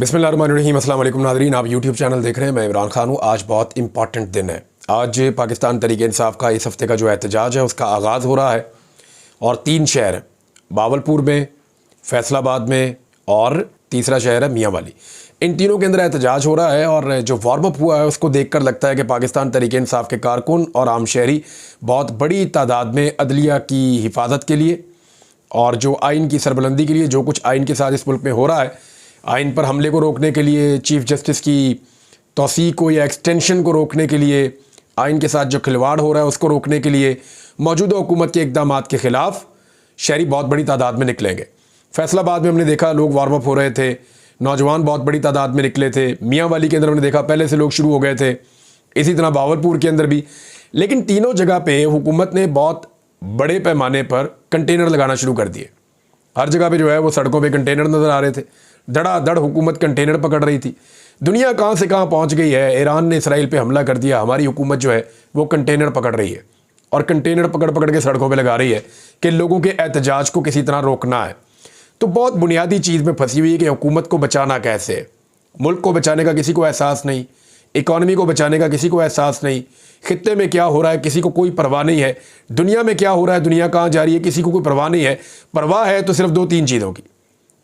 बिस्मिल्लाहिर्रहमानिर्रहीम। अस्सलाम वालेकुम नाज़रीन, आप यूट्यूब चैनल देख रहे हैं। मैं इमरान खान हूँ। आज बहुत इंपॉर्टेंट दिन है। आज पाकिस्तान तहरीक इंसाफ का इस हफ़्ते का जो एहतजाज है उसका आगाज़ हो रहा है और 3 शहर हैं, बावलपुर में, फैसलाबाद में और तीसरा शहर है मियाँ वाली। इन तीनों के अंदर एहतजाज हो रहा है और जो वार्म अप हुआ है उसको देखकर लगता है कि पाकिस्तान तहरीक इंसाफ के कारकुन और आम शहरी बहुत बड़ी तादाद में अदलिया की हिफाजत के लिए और जो आइन की सरबुलंदी के लिए, जो कुछ आइन के साथ इस मुल्क में हो रहा है, आइन पर हमले को रोकने के लिए, चीफ जस्टिस की तौसीक को या एक्सटेंशन को रोकने के लिए, आइन के साथ जो खिलवाड़ हो रहा है उसको रोकने के लिए मौजूदा हुकूमत के इक़दाम के ख़िलाफ़ शहरी बहुत बड़ी तादाद में निकलेंगे। फैसलाबाद में हमने देखा लोग वार्म अप हो रहे थे, नौजवान बहुत बड़ी तादाद में निकले थे। मियाँ वाली के अंदर हमने देखा पहले से लोग शुरू हो गए थे, इसी तरह बावलपुर के अंदर भी। लेकिन तीनों जगह पे हुकूमत ने बहुत बड़े पैमाने पर कंटेनर लगाना शुरू कर दिए। हर जगह पे जो है वो सड़कों पे कंटेनर नज़र आ रहे थे। धड़ाधड़ हुकूमत कंटेनर पकड़ रही थी। दुनिया कहाँ से कहाँ पहुँच गई है। ईरान ने इसराइल पे हमला कर दिया, हमारी हुकूमत जो है वो कंटेनर पकड़ रही है और कंटेनर पकड़ पकड़ के सड़कों पे लगा रही है कि लोगों के एहतजाज को किसी तरह रोकना है। तो बहुत बुनियादी चीज़ में फंसी हुई है कि हुकूमत को बचाना कैसे है। मुल्क को बचाने का किसी को एहसास नहीं, इकॉनमी को बचाने का किसी को एहसास नहीं, खित्ते में क्या हो रहा है किसी को कोई परवाह नहीं है, दुनिया में क्या हो रहा है, दुनिया कहाँ जा रही है, किसी को कोई परवाह नहीं है। परवाह है तो सिर्फ 2-3 चीज़ों की।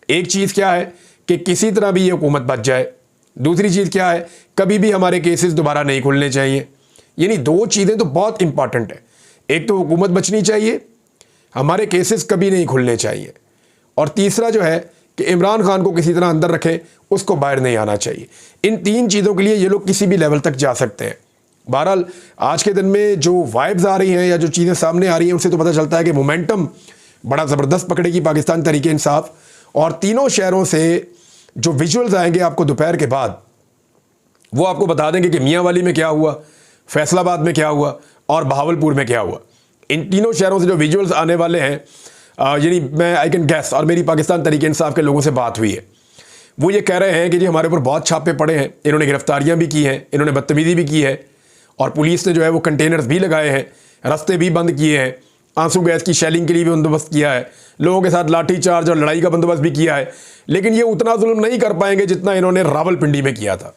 एक चीज़ क्या है कि किसी तरह भी ये हुकूमत बच जाए। दूसरी चीज़ क्या है, कभी भी हमारे केसेस दोबारा नहीं खुलने चाहिए। यानी 2 चीज़ें तो बहुत इंपॉर्टेंट है। एक तो हुकूमत बचनी चाहिए, हमारे केसेस कभी नहीं खुलने चाहिए, और तीसरा जो है कि इमरान खान को किसी तरह अंदर रखे, उसको बाहर नहीं आना चाहिए। इन 3 चीज़ों के लिए ये लोग किसी भी लेवल तक जा सकते हैं। बहरहाल आज के दिन में जो वाइब्स आ रही हैं या जो चीज़ें सामने आ रही हैं उससे तो पता चलता है कि मोमेंटम बड़ा ज़बरदस्त पकड़ेगी पाकिस्तान तहरीक इंसाफ। और तीनों शहरों से जो विजुअल्स आएंगे आपको दोपहर के बाद, वो आपको बता देंगे कि मियाँ वाली में क्या हुआ, फैसलाबाद में क्या हुआ और बहावलपुर में क्या हुआ। इन तीनों शहरों से जो विजुअल्स आने वाले हैं, यानी मैं आई कैन गैस, और मेरी पाकिस्तान तहरीक इंसाफ के लोगों से बात हुई है, वो ये कह रहे हैं कि जी हमारे ऊपर बहुत छापे पड़े हैं, इन्होंने गिरफ्तारियां भी की हैं, इन्होंने बदतमीज़ी भी की है और पुलिस ने जो है वो कंटेनर्स भी लगाए हैं, रास्ते भी बंद किए हैं, आंसू गैस की शेलिंग के लिए भी बंदोबस्त किया है, लोगों के साथ लाठी चार्ज और लड़ाई का बंदोबस्त भी किया है। लेकिन ये उतना जुल्म नहीं कर पाएंगे जितना इन्होंने रावलपिंडी में किया था।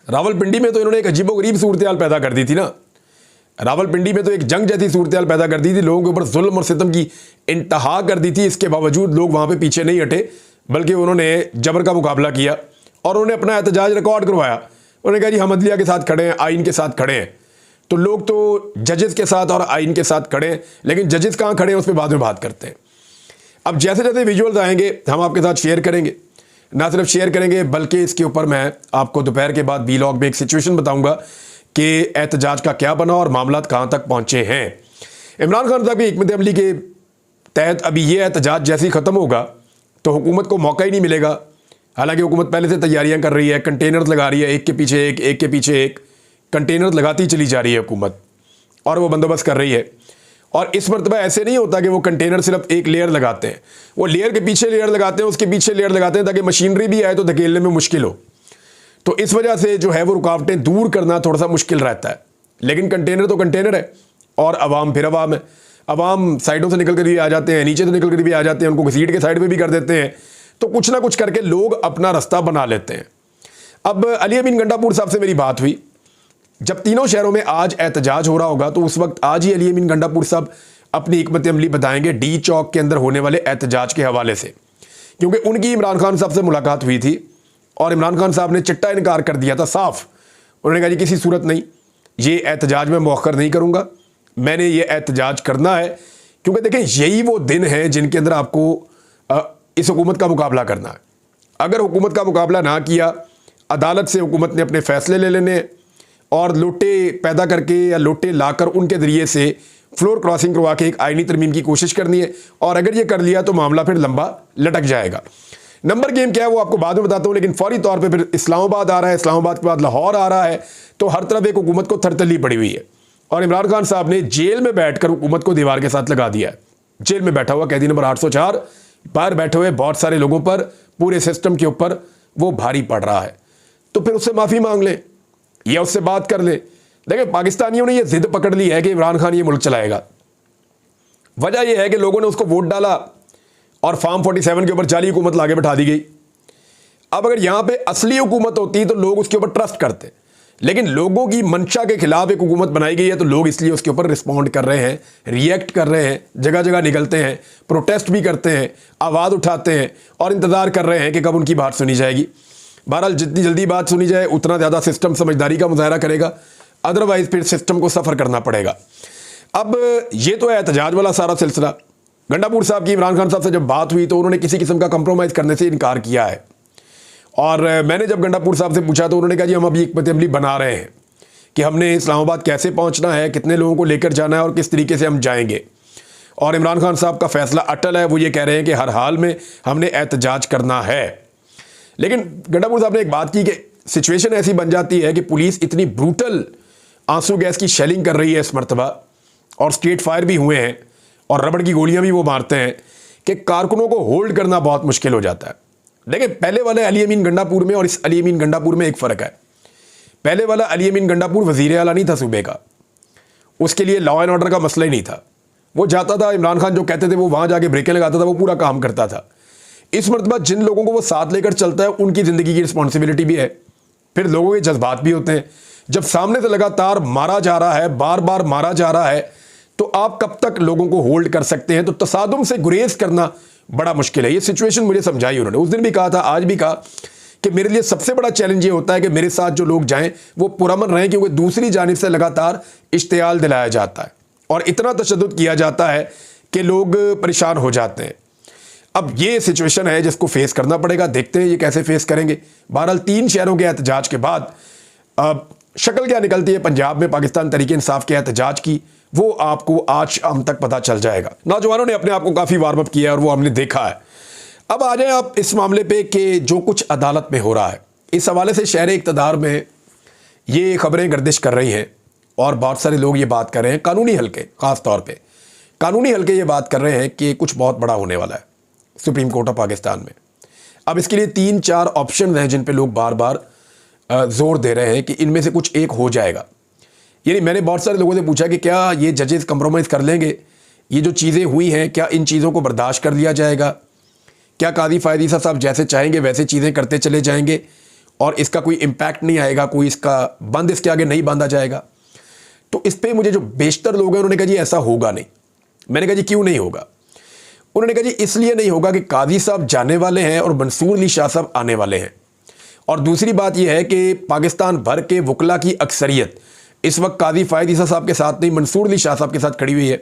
रावलपिंडी में तो इन्होंने एक अजीबोगरीब सूरत पैदा कर दी थी ना। रावलपिंडी में तो एक जंग जैसी सूरत पैदा कर दी थी, लोगों के ऊपर जुल्म और सितम की इंतहा कर दी थी। इसके बावजूद लोग वहाँ पे पीछे नहीं हटे, बल्कि उन्होंने जबर का मुकाबला किया और उन्होंने अपना एहतजाज रिकॉर्ड करवाया। उन्होंने कहा जी हम अदलिया के साथ खड़े हैं, आइन के साथ खड़े हैं। तो लोग तो जजेस के साथ और आइन के साथ खड़े हैं, लेकिन जजेस कहाँ खड़े हैं उस पर बाद में बात करते हैं। अब जैसे जैसे विजुअल्स आएंगे हम आपके साथ शेयर करेंगे, ना सिर्फ शेयर करेंगे बल्कि इसके ऊपर मैं आपको दोपहर के बाद वीलॉग में एक सिचुएशन बताऊंगा कि एहतजाज का क्या बना और मामला कहाँ तक पहुँचे हैं। इमरान खान साहब की हिकमत अमली के तहत अभी ये एहतजाज जैसे ही ख़त्म होगा तो हुकूमत को मौका ही नहीं मिलेगा। हालांकि हुकूमत पहले से तैयारियां कर रही है, कंटेनर्स लगा रही है, एक के पीछे एक कंटेनर्स लगाती चली जा रही है हुकूमत, और वो बंदोबस्त कर रही है। और इस मरतबा ऐसे नहीं होता कि वो कंटेनर सिर्फ एक लेयर लगाते हैं, वो लेयर के पीछे लेयर लगाते हैं, उसके पीछे लेयर लगाते हैं ताकि मशीनरी भी आए तो धकेलने में मुश्किल हो। तो इस वजह से जो है वो रुकावटें दूर करना थोड़ा सा मुश्किल रहता है। लेकिन कंटेनर तो कंटेनर है और अवाम फिर अवाम है। अवाम साइडों से निकल कर भी आ जाते हैं, नीचे से निकल कर भी आ जाते हैं, उनको घसीट के साइड पे भी कर देते हैं। तो कुछ ना कुछ करके लोग अपना रास्ता बना लेते हैं। अब अली अमीन गंडापुर साहब से मेरी बात हुई, जब तीनों शहरों में आज एहतजाज हो रहा होगा तो उस वक्त आज ही अली अमीन गंडापुर साहब अपनी हिकमत अमली बताएंगे डी चौक के अंदर होने वाले एहतजाज के हवाले से, क्योंकि उनकी इमरान खान साहब से मुलाकात हुई थी और इमरान खान साहब ने चिट्टा इनकार कर दिया था साफ। उन्होंने कहा जी किसी सूरत नहीं, ये एहतजाज मैं मौखर नहीं करूँगा, मैंने ये एहतजाज करना है। क्योंकि देखें यही वो दिन है जिनके अंदर आपको इस हुकूमत का मुकाबला करना है। अगर हुकूमत का मुकाबला ना किया, अदालत से हुकूमत ने अपने फ़ैसले ले लेने और लोटे पैदा करके या लोटे लाकर उनके ज़रिए से फ्लोर क्रॉसिंग करवा के एक आइनी तरमीम की कोशिश करनी है। और अगर ये कर लिया तो मामला फिर लंबा लटक जाएगा। नंबर गेम क्या है वो आपको बाद में बताता हूँ, लेकिन फौरी तौर पे फिर इस्लामाबाद आ रहा है, इस्लामाबाद के बाद लाहौर आ रहा है। तो हर तरफ एक हुकूमत को थरथली पड़ी हुई है और इमरान खान साहब ने जेल में बैठकर हुकूमत को दीवार के साथ लगा दिया है। जेल में बैठा हुआ कैदी नंबर 804 बाहर बैठे हुए बहुत सारे लोगों पर, पूरे सिस्टम के ऊपर वो भारी पड़ रहा है। तो फिर उससे माफ़ी मांग लें या उससे बात कर लें। देखिए पाकिस्तानियों ने ये जिद पकड़ ली है कि इमरान खान ये मुल्क चलाएगा। वजह यह है कि लोगों ने उसको वोट डाला और फार्म 47 के ऊपर जाली हुकूमत लाके बैठा दी गई। अब अगर यहाँ पे असली हुकूमत होती तो लोग उसके ऊपर ट्रस्ट करते, लेकिन लोगों की मंशा के खिलाफ एक हुकूमत बनाई गई है तो लोग इसलिए उसके ऊपर रिस्पॉन्ड कर रहे हैं, रिएक्ट कर रहे हैं, जगह जगह निकलते हैं, प्रोटेस्ट भी करते हैं, आवाज़ उठाते हैं और इंतज़ार कर रहे हैं कि कब उनकी बात सुनी जाएगी। बहरहाल जितनी जल्दी बात सुनी जाए उतना ज़्यादा सिस्टम समझदारी का मुजाहरा करेगा, अदरवाइज़ फिर सिस्टम को सफ़र करना पड़ेगा। अब ये तो है एहतजाज वाला सारा सिलसिला। गंडापुर साहब की इमरान खान साहब से जब बात हुई तो उन्होंने किसी किस्म का कंप्रोमाइज़ करने से इनकार किया है। और मैंने जब गंडापुर साहब से पूछा तो उन्होंने कहा जी हम अभी एक असेंबली बना रहे हैं कि हमने इस्लामाबाद कैसे पहुंचना है, कितने लोगों को लेकर जाना है और किस तरीके से हम जाएंगे। और इमरान खान साहब का फैसला अटल है, वो ये कह रहे हैं कि हर हाल में हमने एहतजाज करना है। लेकिन गंडापुर साहब ने एक बात की कि सिचुएशन ऐसी बन जाती है कि पुलिस इतनी ब्रूटल आंसू गैस की शेलिंग कर रही है इस मरतबा, और स्ट्रेट फायर भी हुए हैं और रबड़ की गोलियां भी वो मारते हैं कि कारकुनों को होल्ड करना बहुत मुश्किल हो जाता है। देखिए, पहले वाले अली अमीन गंडापुर में और इस अली अमीन गंडापुर में एक फ़र्क है। पहले वाला अली अमीन गंडापुर वज़ीर आला नहीं था सूबे का, उसके लिए लॉ एंड ऑर्डर का मसला ही नहीं था। वो जाता था, इमरान खान जो कहते थे वो वहाँ जाके ब्रेकें लगाता था, वो पूरा काम करता था। इस मरतबा जिन लोगों को वो साथ लेकर चलता है उनकी ज़िंदगी की रिस्पॉन्सिबिलिटी भी है, फिर लोगों के जज्बात भी होते हैं। जब सामने से लगातार मारा जा रहा है, बार बार मारा जा रहा है, तो आप कब तक लोगों को होल्ड कर सकते हैं? तो तसादुम से गुरेज करना बड़ा मुश्किल है। ये सिचुएशन मुझे समझाई उन्होंने, उस दिन भी कहा था, आज भी कहा कि मेरे लिए सबसे बड़ा चैलेंज ये होता है कि मेरे साथ जो लोग जाएं वो पुरअमन रहें, क्योंकि दूसरी जानिब से लगातार इश्तियाल दिलाया जाता है और इतना तशद्दुद किया जाता है कि लोग परेशान हो जाते हैं। अब ये सिचुएशन है जिसको फेस करना पड़ेगा, देखते हैं ये कैसे फेस करेंगे। बहरहाल 3 शहरों के एहतजाज के बाद अब शक्ल क्या निकलती है पंजाब में पाकिस्तान तहरीक इंसाफ के एहतजाज की, वो आपको आज शाम तक पता चल जाएगा। नौजवानों ने अपने आप को काफ़ी वार्म अप किया है और वो हमने देखा है। अब आ जाए आप इस मामले पे कि जो कुछ अदालत में हो रहा है, इस हवाले से शहर इक़्तिदार में ये खबरें गर्दिश कर रही हैं और बहुत सारे लोग ये बात कर रहे हैं, कानूनी हल्के, ख़ास तौर पे कानूनी हल्के ये बात कर रहे हैं कि कुछ बहुत बड़ा होने वाला है सुप्रीम कोर्ट ऑफ पाकिस्तान में। अब इसके लिए 3-4 ऑप्शन हैं जिन पे लोग बार बार जोर दे रहे हैं कि इनमें से कुछ एक हो जाएगा। यानी मैंने बहुत सारे लोगों से पूछा कि क्या ये जजेस कंप्रोमाइज़ कर लेंगे, ये जो चीज़ें हुई हैं क्या इन चीज़ों को बर्दाश्त कर लिया जाएगा, क्या कादी फ़ायद ईसा साहब जैसे चाहेंगे वैसे चीज़ें करते चले जाएंगे और इसका कोई इम्पैक्ट नहीं आएगा, कोई इसका बंद इसके आगे नहीं बांधा जाएगा। तो इस पर मुझे जो बेशतर लोग हैं उन्होंने कहा जी ऐसा होगा नहीं। मैंने कहा जी क्यों नहीं होगा? उन्होंने कहा जी इसलिए नहीं होगा कि कादी साहब जाने वाले हैं और मंसूर अली शाह साहब आने वाले हैं, और दूसरी बात यह है कि पाकिस्तान भर के वकला की अक्सरियत इस वक्त कादी फ़ायद ईसा साहब के साथ नहीं, मंसूर अली शाह साहब के साथ खड़ी हुई है।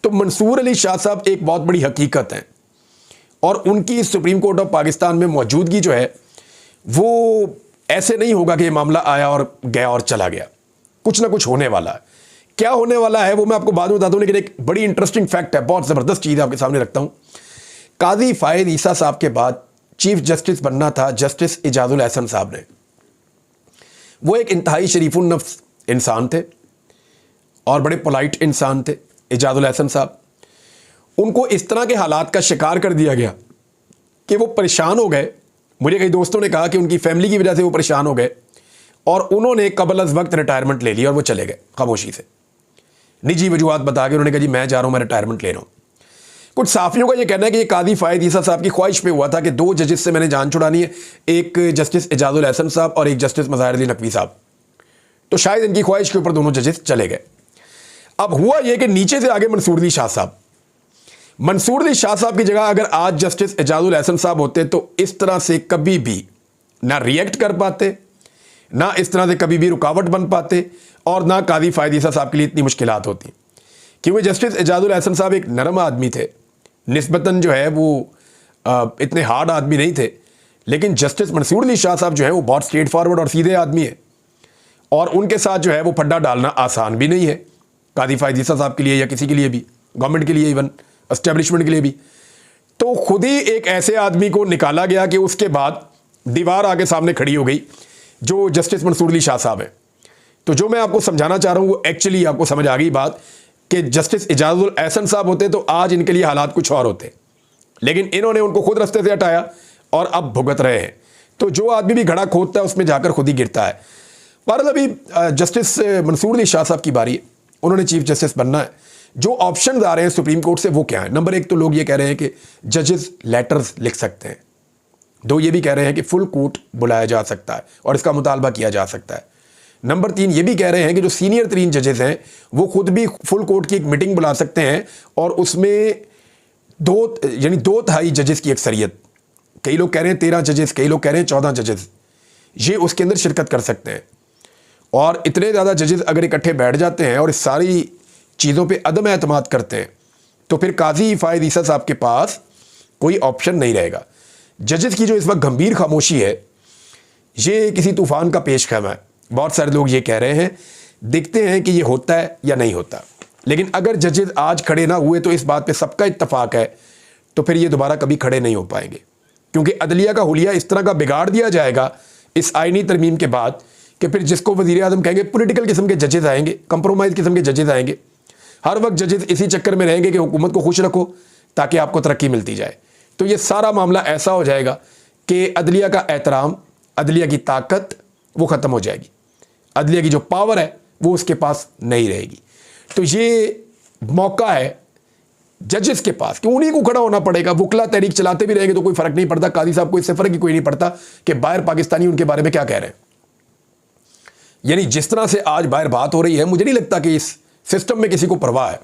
तो मंसूर अली शाह साहब एक बहुत बड़ी हकीकत है और उनकी सुप्रीम कोर्ट ऑफ पाकिस्तान में मौजूदगी जो है वो ऐसे नहीं होगा कि ये मामला आया और गया और चला गया। कुछ ना कुछ होने वाला है। क्या होने वाला है वो मैं आपको बाद में बताता हूँ, लेकिन एक बड़ी इंटरेस्टिंग फैक्ट है, बहुत ज़बरदस्त चीज़ आपके सामने रखता हूँ। कादी फ़ायद ईसा साहब के बाद चीफ जस्टिस बनना था जस्टिस इजाजुल एहसन साहब ने। वो एक इंतहाई शरीफुन नफ्स इंसान थे और बड़े पोलाइट इंसान थे इजाजुल एहसन साहब। उनको इस तरह के हालात का शिकार कर दिया गया कि वो परेशान हो गए। मुझे कई दोस्तों ने कहा कि उनकी फैमिली की वजह से वो परेशान हो गए और उन्होंने कबल अज़ वक्त रिटायरमेंट ले ली और वो चले गए खामोशी से, निजी वजूहात बता के। उन्होंने कहा जी मैं जा रहा हूँ, मैं रिटायरमेंट ले रहा हूँ। कुछ साफ़ियों का ये कहना है कि ये कादी फ़ायद ईसा साहब की ख्वाहिश पे हुआ था कि 2 जजेस से मैंने जान छुड़ानी है, एक जस्टिस इजाजुल एहसन साहब और एक जस्टिस मज़ाहिर अली नकवी साहब। तो शायद इनकी ख्वाहिश के ऊपर दोनों जजेस चले गए। अब हुआ यह कि नीचे से आगे मंसूर अली शाह साहब। मंसूर अली शाह साहब की जगह अगर आज जस्टिस इजाजुल एहसन साहब होते तो इस तरह से कभी भी ना रिएक्ट कर पाते, ना इस तरह से कभी भी रुकावट बन पाते और ना कादी फ़ायद ईसा साहब के लिए इतनी मुश्किलात होती, क्योंकि जस्टिस इजाजुल एहसन साहब एक नरम आदमी थे, निस्बतन जो है वो इतने हार्ड आदमी नहीं थे। लेकिन जस्टिस मंसूर अली शाह साहब जो है वो बहुत स्ट्रेट फॉरवर्ड और सीधे आदमी है और उनके साथ जो है वो फड्डा डालना आसान भी नहीं है कादी फ़ायद ईसा साहब के लिए या किसी के लिए भी, गवर्नमेंट के लिए, इवन एस्टेब्लिशमेंट के लिए भी। तो खुद ही एक ऐसे आदमी को निकाला गया कि उसके बाद दीवार आके सामने खड़ी हो गई जो जस्टिस मंसूर अली शाह साहब है। तो जो मैं आपको समझाना चाह रहा हूँ वो एक्चुअली आपको समझ आ गई बात कि जस्टिस इजाजुल एहसन साहब होते तो आज इनके लिए हालात कुछ और होते, लेकिन इन्होंने उनको खुद रास्ते से हटाया और अब भुगत रहे हैं। तो जो आदमी भी घड़ा खोदता है उसमें जाकर खुद ही गिरता है। पर अभी जस्टिस मंसूर अली शाह साहब की बारी है, उन्होंने चीफ जस्टिस बनना है। जो ऑप्शन आ रहे हैं सुप्रीम कोर्ट से वो क्या है? नंबर 1 तो लोग ये कह रहे हैं कि जजेस लेटर्स लिख सकते हैं, दो ये भी कह रहे हैं कि फुल कोर्ट बुलाया जा सकता है और इसका मुतालबा किया जा सकता है। नंबर 3 ये भी कह रहे हैं कि जो सीनियर तरीन जजेस हैं वो खुद भी फुल कोर्ट की एक मीटिंग बुला सकते हैं और उसमें 2/3 जजेस की अक्सरियत, कई लोग कह रहे हैं 13 जजेस, कई लोग कह रहे हैं 14 जजेस, ये उसके अंदर शिरकत कर सकते हैं। और इतने ज़्यादा जजेस अगर इकट्ठे बैठ जाते हैं और इस सारी चीज़ों पे अदम एतमाद करते हैं तो फिर काजी फायद ईसा साहब के पास कोई ऑप्शन नहीं रहेगा। जजेस की जो इस वक्त गंभीर खामोशी है ये किसी तूफान का पेशखम है। बहुत सारे लोग ये कह रहे हैं, देखते हैं कि ये होता है या नहीं होता। लेकिन अगर जजेस आज खड़े ना हुए तो इस बात पे सबका इत्तफाक है तो फिर ये दोबारा कभी खड़े नहीं हो पाएंगे, क्योंकि अदलिया का हुलिया इस तरह का बिगाड़ दिया जाएगा इस आईनी तरमीम के बाद कि फिर जिसको वज़ीर आज़म कहेंगे पॉलिटिकल किस्म के जजेस आएंगे, कंप्रोमाइज़ किस्म के जजेस आएंगे। हर वक्त जजेस इसी चक्कर में रहेंगे कि हुकूमत को खुश रखो ताकि आपको तरक्की मिलती जाए। तो ये सारा मामला ऐसा हो जाएगा कि अदलिया का एहतराम, अदलिया की ताकत वो ख़त्म हो जाएगी, अदलिया की जो पावर है वो उसके पास नहीं रहेगी। तो ये मौका है जजेस के पास कि उन्हीं को खड़ा होना पड़ेगा। वकला तहरीक चलाते भी रहेंगे तो कोई फ़र्क नहीं पड़ता, काजी साहब को इससे फ़र्क ही कोई नहीं पड़ता कि बाहर पाकिस्तानी उनके बारे में क्या कह रहे हैं। यानी जिस तरह से आज बाहर बात हो रही है, मुझे नहीं लगता कि इस सिस्टम में किसी को परवाह है।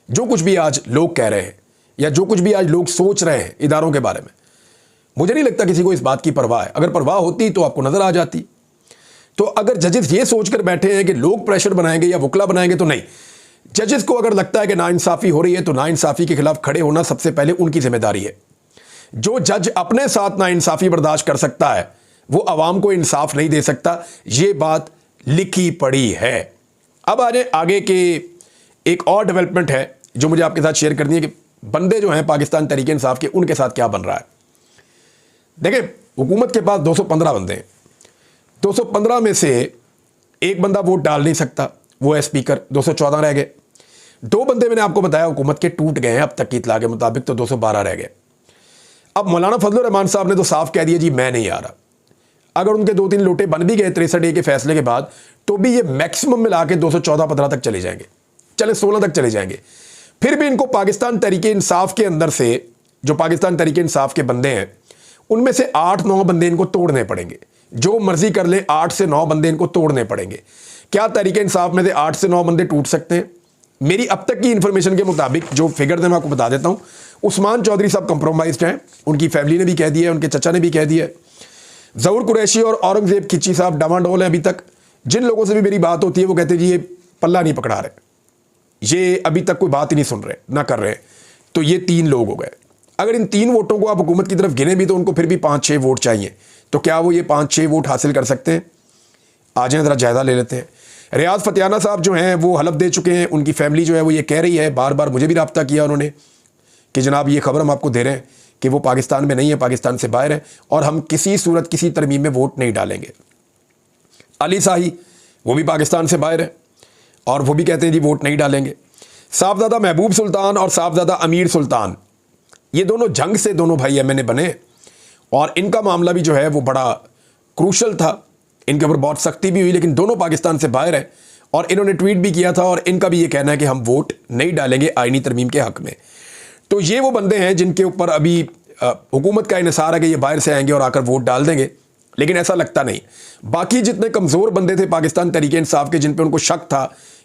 जो कुछ भी आज लोग कह रहे हैं या जो कुछ भी आज लोग सोच रहे हैं इदारों के बारे में, मुझे नहीं लगता किसी को इस बात की परवाह है। अगर परवाह होती तो आपको नज़र आ जाती। तो अगर जजेस ये सोचकर बैठे हैं कि लोग प्रेशर बनाएंगे या वकला बनाएंगे, तो नहीं। जजेस को अगर लगता है कि नाइंसाफ़ी हो रही है तो नाइंसाफ़ी के खिलाफ खड़े होना सबसे पहले उनकी जिम्मेदारी है। जो जज अपने साथ नाइंसाफ़ी बर्दाश्त कर सकता है वो आवाम को इंसाफ नहीं दे सकता। ये बात लिखी पड़ी है। अब आ जाए आगे के एक और डेवलपमेंट है जो मुझे आपके साथ शेयर करनी है कि बंदे जो हैं पाकिस्तान तहरीक इंसाफ के, उनके साथ क्या बन रहा है। देखिए, हुकूमत के पास 215 बंदे हैं। 215 में से एक बंदा वोट डाल नहीं सकता, वो है स्पीकर। 214 रह गए। 2 बंदे मैंने आपको बताया हुकूमत के टूट गए हैं अब तक की इतला के मुताबिक, तो 212 रह गए। अब मौलाना फजलुर रहमान साहब ने तो साफ कह दिया जी मैं नहीं आ रहा। अगर उनके 2-3 लोटे बन भी गए 63A के फैसले के बाद तो भी ये मैक्सिमम मिला के 214-15 तक चले जाएंगे, चले 16 तक चले जाएंगे। फिर भी इनको पाकिस्तान तहरीक इंसाफ के अंदर से, जो पाकिस्तान तहरीक इंसाफ के बंदे हैं, उनमें से 8-9 बंदे इनको तोड़ने पड़ेंगे। जो मर्जी कर ले, 8 से 9 बंदे इनको तोड़ने पड़ेंगे। क्या तहरीक इंसाफ में से 8 से 9 बंदे टूट सकते हैं? मेरी अब तक की इंफॉर्मेशन के मुताबिक जो फिगर मैं आपको बता देता हूं, उस्मान चौधरी साहब कंप्रोमाइज्ड हैं, उनकी फैमिली ने भी कह दिया है, उनके चचा ने भी कह दिया है। ज़हूर कुरैशी और औरंगज़ेब खिच्ची साहब डामाडोल हैं अभी तक। जिन लोगों से भी मेरी बात होती है वो कहते हैं जी ये पल्ला नहीं पकड़ा रहे, ये अभी तक कोई बात ही नहीं सुन रहे, ना कर रहे। तो ये 3 लोग हो गए। अगर इन 3 वोटों को आप हुकूमत की तरफ गिने भी तो उनको फिर भी 5-6 वोट चाहिए। तो क्या वो ये 5-6 वोट हासिल कर सकते हैं? आ जाए ज़रा जायज़ा ले लेते हैं। रियाज फतियाना साहब जो हैं वो हलफ दे चुके हैं। उनकी फैमिली जो है वो ये कह रही है, बार बार मुझे भी रब्ता किया उन्होंने कि जनाब ये खबर हम आपको दे रहे हैं कि वो पाकिस्तान में नहीं है, पाकिस्तान से बाहर है और हम किसी सूरत किसी तरमीम में वोट नहीं डालेंगे। अली शाही वो भी पाकिस्तान से बाहर है और वो भी कहते हैं जी वोट नहीं डालेंगे। साहबजादा महबूब सुल्तान और साहबजादा अमीर सुल्तान, ये दोनों जंग से दोनों भाई एमएनए बने और इनका मामला भी जो है वो बड़ा क्रूशल था। इनके ऊपर बहुत सख्ती भी हुई, लेकिन दोनों पाकिस्तान से बाहर हैं और इन्होंने ट्वीट भी किया था और इनका भी ये कहना है कि हम वोट नहीं डालेंगे आईनी तरमीम के हक़ में। तो ये वो बंदे हैं जिनके ऊपर अभी हुकूमत का इन्हिसार है कि ये बाहर से आएंगे और आकर वोट डाल देंगे, लेकिन ऐसा लगता नहीं। बाकी जितने कमज़ोर बंदे थे पाकिस्तान तहरीक इंसाफ के, जिन पे उनको शक था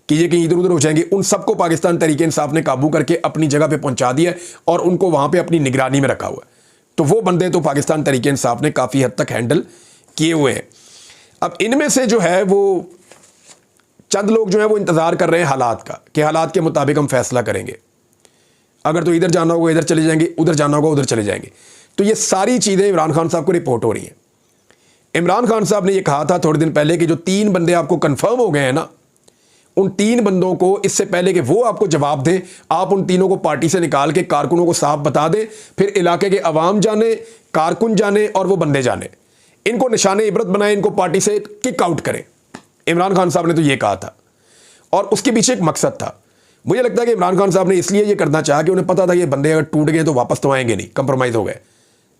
कि ये कहीं इधर उधर हो जाएंगे, उन सबको पाकिस्तान तहरीक इंसाफ ने काबू करके अपनी जगह पे पहुंचा दिया और उनको वहाँ पे अपनी निगरानी में रखा हुआ है। तो वो बंदे तो पाकिस्तान तहरीक इंसाफ ने काफ़ी हद तक हैंडल किए हुए हैं। अब इनमें से जो है वो चंद लोग जो है वो इंतज़ार कर रहे हैं हालात का कि हालात के मुताबिक हम फैसला करेंगे। अगर तो इधर जाना होगा इधर चले जाएंगे, उधर जाना होगा उधर चले जाएंगे। तो ये सारी चीज़ें इमरान खान साहब को रिपोर्ट हो रही हैं। इमरान खान साहब ने ये कहा था थोड़े दिन पहले कि जो 3 बंदे आपको कंफर्म हो गए हैं ना, उन 3 बंदों को इससे पहले कि वो आपको जवाब दें, आप उन तीनों को पार्टी से निकाल के कारकुनों को साफ बता दें, फिर इलाके के अवाम जाने, कारकुन जाने और वो बंदे जाने, इनको निशाने इबरत बनाएं, इनको पार्टी से किक आउट करें। इमरान खान साहब ने तो ये कहा था और उसके पीछे एक मकसद था। मुझे लगता है कि इमरान खान साहब ने इसलिए ये करना चाहा कि उन्हें पता था कि ये बंदे अगर टूट गए तो वापस तो आएंगे नहीं, कंप्रोमाइज़ हो गए।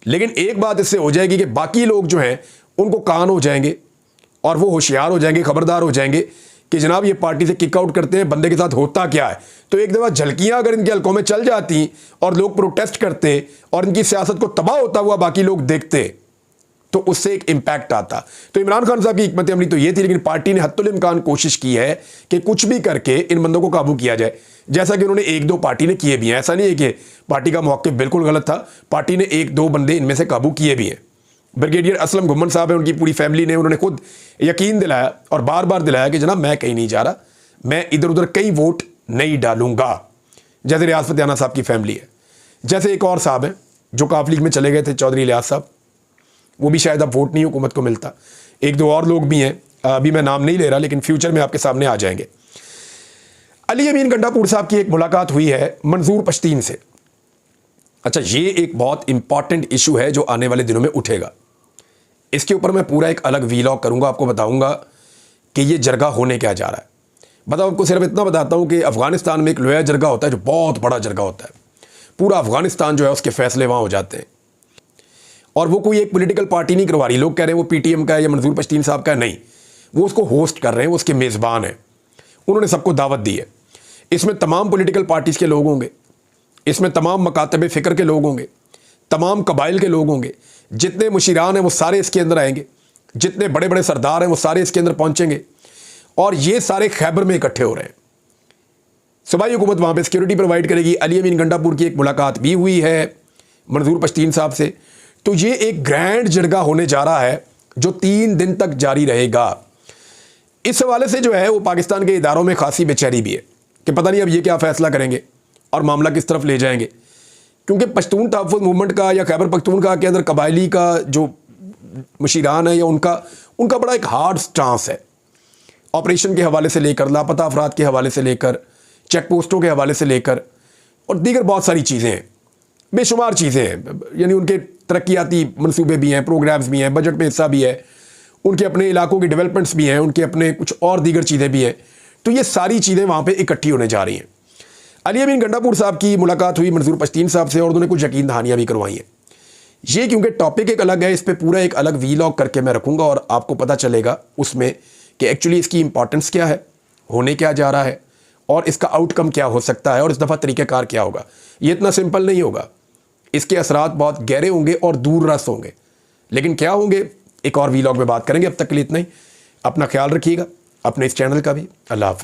लेकिन एक बात इससे हो जाएगी कि बाकी लोग जो हैं उनको कान हो जाएंगे और वो होशियार हो जाएंगे, खबरदार हो जाएंगे कि जनाब ये पार्टी से किक आउट करते हैं, बंदे के साथ होता क्या है। तो एक दफ़ा झलकियाँ अगर इनके हल्कों में चल जाती और लोग प्रोटेस्ट करते और इनकी सियासत को तबाह होता हुआ बाकी लोग देखते तो उससे एक इम्पैक्ट आता। तो इमरान खान साहब की हिकमत अमली तो ये थी, लेकिन पार्टी ने हत्तुल इम्कान कोशिश की है कि कुछ भी करके इन बंदों को काबू किया जाए, जैसा कि उन्होंने एक दो पार्टी ने किए भी हैं। ऐसा नहीं है कि पार्टी का मौक़िफ़ बिल्कुल गलत था, पार्टी ने एक दो बंदे इनमें से काबू किए भी हैं। ब्रिगेडियर असलम घुम्मन साहब हैं, उनकी पूरी फैमिली ने, उन्होंने खुद यकीन दिलाया और बार बार दिलाया कि जनाब मैं कहीं नहीं जा रहा, मैं इधर उधर कहीं वोट नहीं डालूंगा। जैसे रियाज फतेहाना साहब की फैमिली है, जैसे एक और साहब हैं जो काफ लीग में चले गए थे, चौधरी इलियास साहब, वो भी शायद अब वोट नहीं हुकूमत को मिलता। एक दो और लोग भी हैं, अभी मैं नाम नहीं ले रहा, लेकिन फ्यूचर में आपके सामने आ जाएंगे। अली अमीन गंडापुर साहब की एक मुलाकात हुई है मंजूर पश्तीन से। अच्छा, ये एक बहुत इंपॉर्टेंट इशू है जो आने वाले दिनों में उठेगा। इसके ऊपर मैं पूरा एक अलग वीलॉग करूंगा, आपको बताऊंगा कि ये जरगा होने क्या जा रहा है। बताओ, आपको सिर्फ इतना बताता हूं कि अफगानिस्तान में एक लोया जरगा होता है जो बहुत बड़ा जरगा होता है, पूरा अफगानिस्तान जो है उसके फैसले वहां हो जाते हैं। और वो कोई एक पॉलिटिकल पार्टी नहीं करवा रही, लोग कह रहे हैं वो पीटीएम का है या मंजूर पश्तीन साहब का है, नहीं, वो उसको होस्ट कर रहे हैं, वो उसके मेज़बान हैं, उन्होंने सबको दावत दी है। इसमें तमाम पॉलिटिकल पार्टीज़ के लोग होंगे, इसमें तमाम मकातब फ़िक्र के लोग होंगे, तमाम कबाइल के लोग होंगे, जितने मुशीरान हैं वो सारे इसके अंदर आएंगे, जितने बड़े बड़े सरदार हैं वो सारे इसके अंदर पहुंचेंगे, और ये सारे खैबर में इकट्ठे हो रहे हैं। सूबाई हुकूमत वहाँ पे सिक्योरिटी प्रोवाइड करेगी। अली अमीन गंडापुर की एक मुलाकात भी हुई है मंजूर पश्तीन साहब से। तो ये एक ग्रैंड जरगा होने जा रहा है जो 3 दिन तक जारी रहेगा। इस हवाले से जो है वो पाकिस्तान के इदारों में खासी बेचैनी भी है कि पता नहीं अब ये क्या फ़ैसला करेंगे और मामला किस तरफ ले जाएंगे, क्योंकि पश्तून तहफ़्फ़ुज़ मूवमेंट का या खैबर पख्तूनख्वा के अंदर कबायली का जो मुशीरान है या उनका बड़ा एक हार्ड स्टांस है। ऑपरेशन के हवाले से लेकर, लापता अफराद के हवाले से लेकर, चेक पोस्टों के हवाले से लेकर और दीगर बहुत सारी चीज़ें हैं, बेशुमार चीज़ें हैं। यानी उनके तरक्याती मनसूबे भी हैं, प्रोग्राम्स भी हैं, बजट में हिस्सा भी है, उनके अपने इलाकों की डेवलपमेंट्स भी हैं, उनके अपने कुछ और दीगर चीज़ें भी हैं। तो ये सारी चीज़ें वहाँ पे इकट्ठी होने जा रही हैं। अली अमीन गंडापुर साहब की मुलाकात हुई मंजूर पश्तीन साहब से और उन्होंने कुछ यकीन दहानियाँ भी करवाई हैं। ये क्योंकि टॉपिक एक अलग है, इस पर पूरा एक अलग वीलॉग करके मैं रखूँगा और आपको पता चलेगा उसमें कि एक्चुअली इसकी इंपॉर्टेंस क्या है, होने क्या जा रहा है और इसका आउटकम क्या हो सकता है और इस दफ़ा तरीक़ाकार क्या होगा। ये इतना सिंपल नहीं होगा, इसके असरात बहुत गहरे होंगे और दूर रस होंगे, लेकिन क्या होंगे एक और वीलॉग में बात करेंगे। अब तक के लिए इतना ही। अपना ख्याल रखिएगा, अपने इस चैनल का भी। अल्लाह हाफ़िज़।